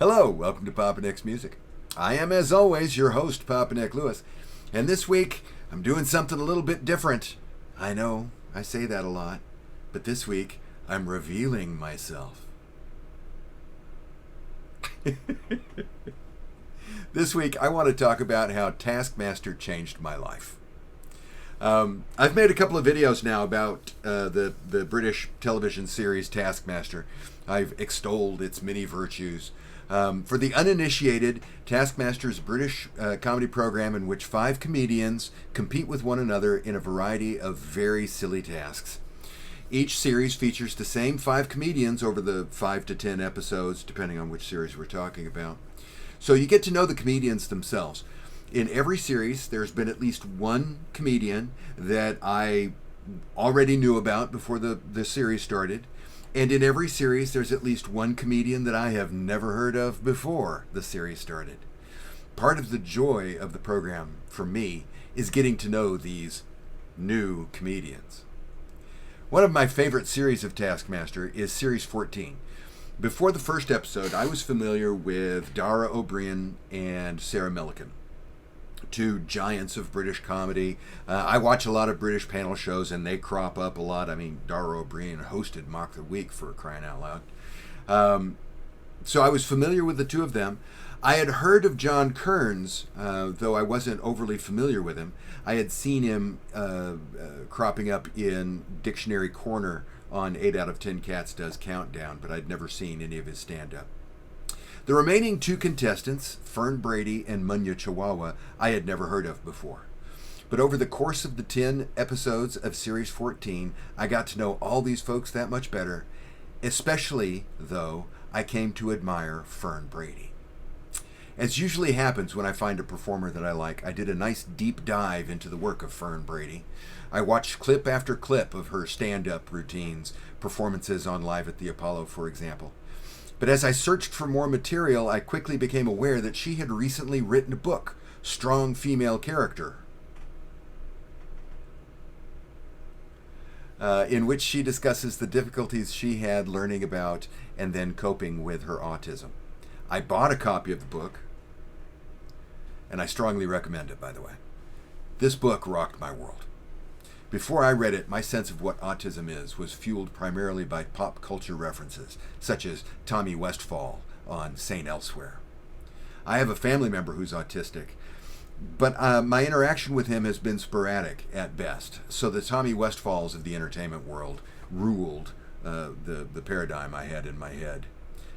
Hello, welcome to Papa Nick's Music. I am, as always, your host, Papa Nick Lewis. And this week, I'm doing something a little bit different. I know, I say that a lot. But this week, I'm revealing myself. This week, I want to talk about how Taskmaster changed my life. I've made a couple of videos now about the British television series Taskmaster. I've extolled its many virtues. For the uninitiated, Taskmaster is a British comedy program in which 5 comedians compete with one another in a variety of very silly tasks. Each series features the same 5 comedians over the 5 to 10 episodes, depending on which series we're talking about. So you get to know the comedians themselves. In every series, there's been at least one comedian that I already knew about before the series started. And in every series, there's at least one comedian that I have never heard of before the series started. Part of the joy of the program, for me, is getting to know these new comedians. One of my favorite series of Taskmaster is Series 14. Before the first episode, I was familiar with Dara O'Brien and Sarah Millican, 2 giants of British comedy. I watch a lot of British panel shows, and they crop up a lot. I mean, Dara O'Brien hosted Mock the Week, for crying out loud. So I was familiar with the 2 of them. I had heard of John Kearns, though I wasn't overly familiar with him. I had seen him cropping up in Dictionary Corner on 8 out of 10 Cats Does Countdown, but I'd never seen any of his stand-up. The remaining 2 contestants, Fern Brady and Munya Chihuahua, I had never heard of before. But over the course of the 10 episodes of Series 14, I got to know all these folks that much better, especially, though, I came to admire Fern Brady. As usually happens when I find a performer that I like, I did a nice deep dive into the work of Fern Brady. I watched clip after clip of her stand-up routines, performances on Live at the Apollo, for example. But as I searched for more material, I quickly became aware that she had recently written a book, Strong Female Character, in which she discusses the difficulties she had learning about and then coping with her autism. I bought a copy of the book, and I strongly recommend it, by the way. This book rocked my world. Before I read it, my sense of what autism is was fueled primarily by pop culture references, such as Tommy Westfall on St. Elsewhere. I have a family member who's autistic, but my interaction with him has been sporadic at best, so the Tommy Westfalls of the entertainment world ruled the paradigm I had in my head.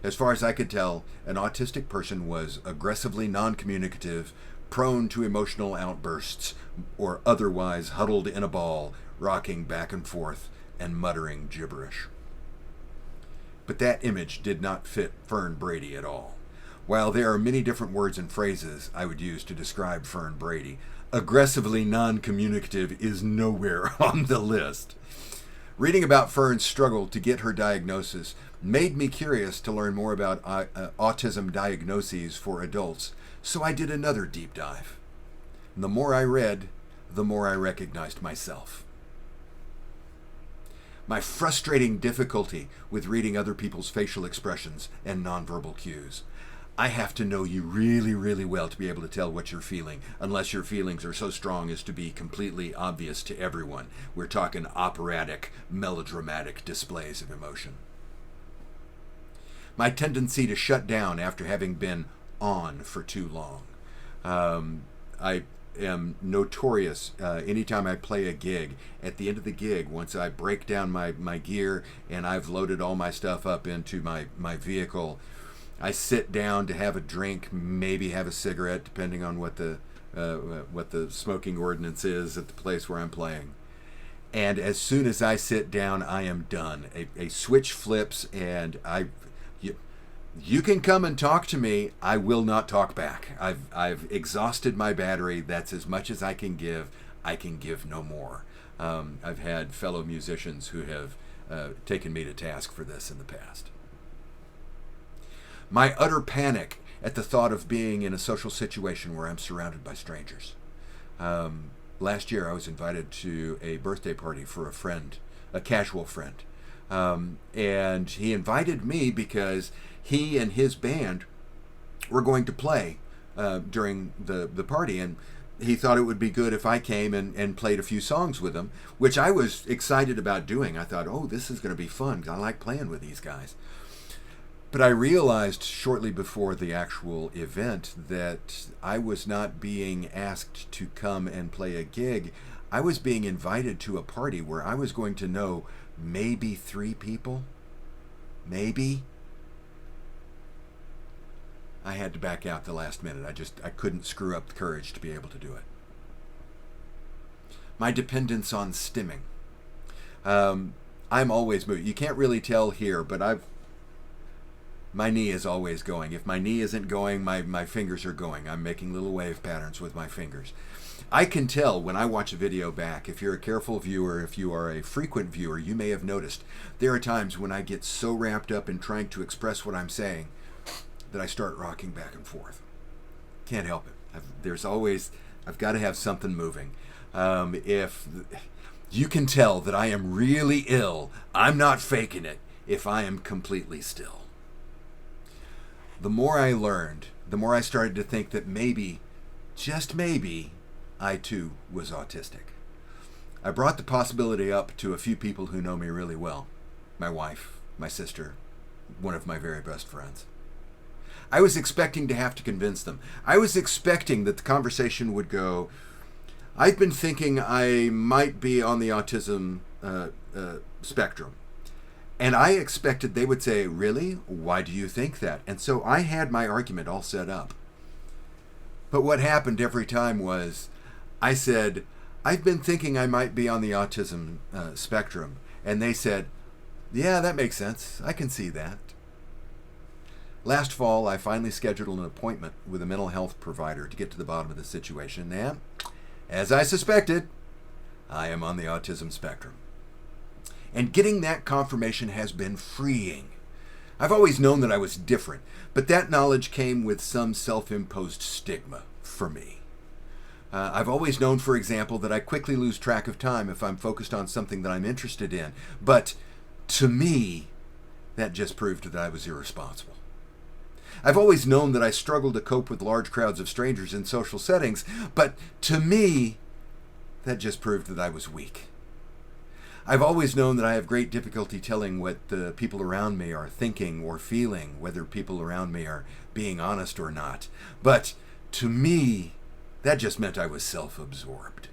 As far as I could tell, an autistic person was aggressively non-communicative, prone to emotional outbursts, or otherwise huddled in a ball, rocking back and forth and muttering gibberish. But that image did not fit Fern Brady at all. While there are many different words and phrases I would use to describe Fern Brady, aggressively non-communicative is nowhere on the list. Reading about Fern's struggle to get her diagnosis made me curious to learn more about autism diagnoses for adults, so I did another deep dive. And the more I read, the more I recognized myself. My frustrating difficulty with reading other people's facial expressions and nonverbal cues. I have to know you really, really well to be able to tell what you're feeling, unless your feelings are so strong as to be completely obvious to everyone. We're talking operatic, melodramatic displays of emotion. My tendency to shut down after having been on for too long. I am notorious anytime I play a gig. At the end of the gig, once I break down my gear and I've loaded all my stuff up into my vehicle, I sit down to have a drink, maybe have a cigarette, depending on what the smoking ordinance is at the place where I'm playing. And as soon as I sit down, I am done. A switch flips, and you can come and talk to me. I will not talk back. I've exhausted my battery. That's as much as I can give. I can give no more. I've had fellow musicians who have taken me to task for this in the past. My utter panic at the thought of being in a social situation where I'm surrounded by strangers. Last year, I was invited to a birthday party for a friend, a casual friend. And he invited me because he and his band were going to play during the party, and he thought it would be good if I came and played a few songs with him, which I was excited about doing. I thought, oh, this is going to be fun. I like playing with these guys. But I realized shortly before the actual event that I was not being asked to come and play a gig. I was being invited to a party where I was going to know maybe 3 people. Maybe. I had to back out the last minute. I couldn't screw up the courage to be able to do it. My dependence on stimming. I'm always moving. You can't really tell here, but my knee is always going. If my knee isn't going, my fingers are going. I'm making little wave patterns with my fingers. I can tell when I watch a video back. If you're a careful viewer, if you are a frequent viewer, you may have noticed there are times when I get so wrapped up in trying to express what I'm saying that I start rocking back and forth. Can't help it. I've got to have something moving. If you can tell that I am really ill, I'm not faking it if I am completely still. The more I learned, the more I started to think that maybe, just maybe, I too was autistic. I brought the possibility up to a few people who know me really well. My wife, my sister, one of my very best friends. I was expecting to have to convince them. I was expecting that the conversation would go, I've been thinking I might be on the autism spectrum. And I expected they would say, really? Why do you think that? And so I had my argument all set up. But what happened every time was I said, I've been thinking I might be on the autism spectrum. And they said, yeah, that makes sense. I can see that. Last fall, I finally scheduled an appointment with a mental health provider to get to the bottom of the situation. And as I suspected, I am on the autism spectrum. And getting that confirmation has been freeing. I've always known that I was different, but that knowledge came with some self-imposed stigma for me. I've always known, for example, that I quickly lose track of time if I'm focused on something that I'm interested in. But to me, that just proved that I was irresponsible. I've always known that I struggle to cope with large crowds of strangers in social settings, but to me, that just proved that I was weak. I've always known that I have great difficulty telling what the people around me are thinking or feeling, whether people around me are being honest or not. But to me, that just meant I was self-absorbed.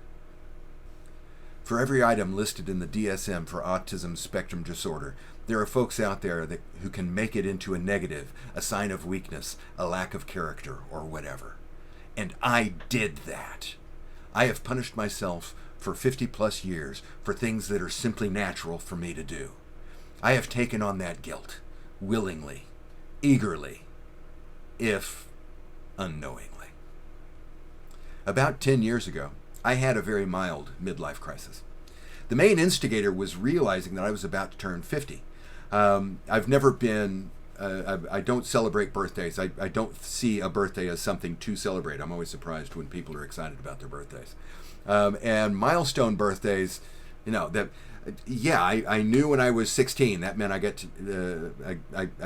For every item listed in the DSM for autism spectrum disorder, there are folks out there who can make it into a negative, a sign of weakness, a lack of character, or whatever. And I did that. I have punished myself for 50 plus years for things that are simply natural for me to do. I have taken on that guilt, willingly, eagerly, if unknowingly. About 10 years ago, I had a very mild midlife crisis. The main instigator was realizing that I was about to turn 50. I've never been, I don't celebrate birthdays. I don't see a birthday as something to celebrate. I'm always surprised when people are excited about their birthdays. And milestone birthdays, I knew when I was 16, that meant I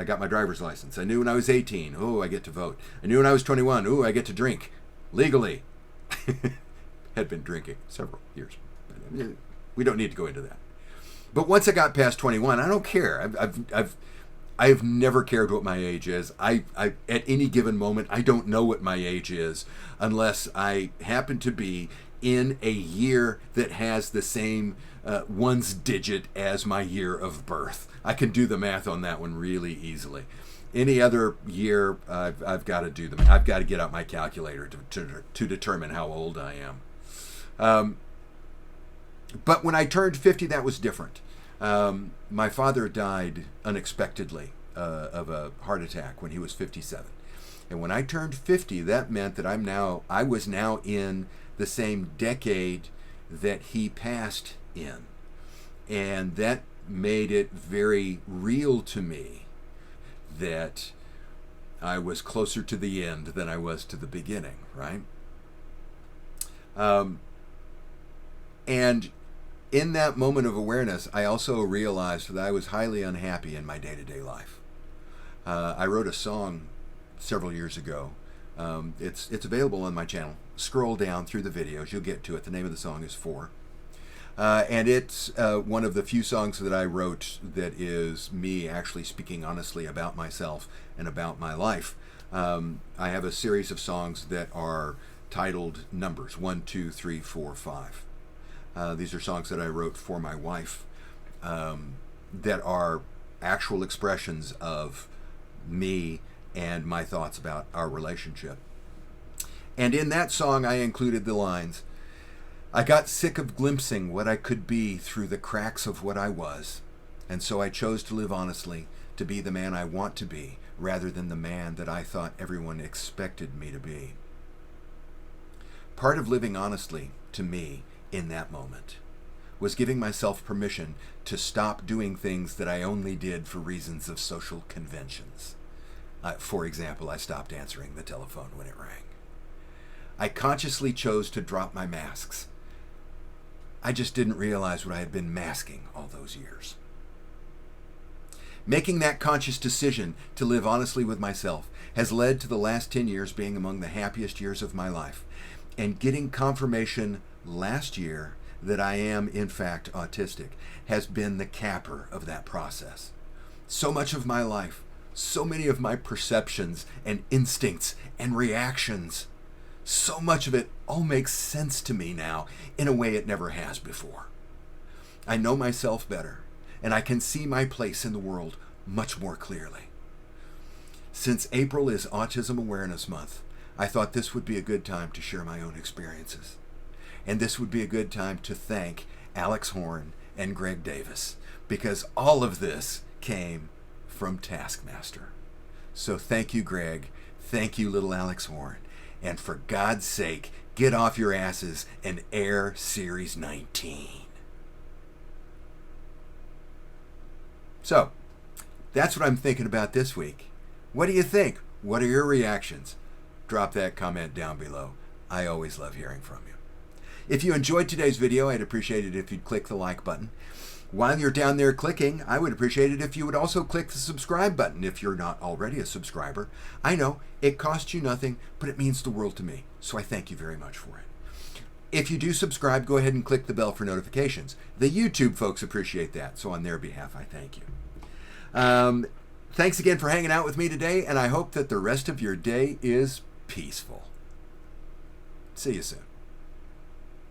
got my driver's license. I knew when I was 18, I get to vote. I knew when I was 21, I get to drink legally. Had been drinking several years. We don't need to go into that. But once I got past 21, I don't care. I've never cared what my age is. I at any given moment, I don't know what my age is unless I happen to be in a year that has the same ones digit as my year of birth. I can do the math on that one really easily. Any other year, I've got to do the math. I've got to get out my calculator to determine how old I am. But when I turned 50, that was different. My father died unexpectedly of a heart attack when he was 57. And when I turned 50, that meant that I was now in the same decade that he passed in. And that made it very real to me that I was closer to the end than I was to the beginning, right? And in that moment of awareness, I also realized that I was highly unhappy in my day-to-day life. I wrote a song several years ago. It's available on my channel. Scroll down through the videos, you'll get to it. The name of the song is For. And it's one of the few songs that I wrote that is me actually speaking honestly about myself and about my life. I have a series of songs that are titled numbers 1, 2, 3, 4, 5. These are songs that I wrote for my wife that are actual expressions of me and my thoughts about our relationship. And in that song, I included the lines, I got sick of glimpsing what I could be through the cracks of what I was, and so I chose to live honestly, to be the man I want to be, rather than the man that I thought everyone expected me to be. Part of living honestly, to me, in that moment, was giving myself permission to stop doing things that I only did for reasons of social conventions. For example, I stopped answering the telephone when it rang. I consciously chose to drop my masks. I just didn't realize what I had been masking all those years. Making that conscious decision to live honestly with myself has led to the last 10 years being among the happiest years of my life, and getting confirmation last year that I am, in fact, autistic has been the capper of that process. So much of my life, so many of my perceptions and instincts and reactions, so much of it all makes sense to me now in a way it never has before. I know myself better, and I can see my place in the world much more clearly. Since April is Autism Awareness Month, I thought this would be a good time to share my own experiences. And this would be a good time to thank Alex Horn and Greg Davis, because all of this came from Taskmaster. So thank you, Greg. Thank you, little Alex Horn. And for God's sake, get off your asses and air Series 19. So, that's what I'm thinking about this week. What do you think? What are your reactions? Drop that comment down below. I always love hearing from you. If you enjoyed today's video, I'd appreciate it if you'd click the like button. While you're down there clicking, I would appreciate it if you would also click the subscribe button if you're not already a subscriber. I know it costs you nothing, but it means the world to me, so I thank you very much for it. If you do subscribe, go ahead and click the bell for notifications. The YouTube folks appreciate that, so on their behalf, I thank you. Thanks again for hanging out with me today, and I hope that the rest of your day is peaceful. See you soon.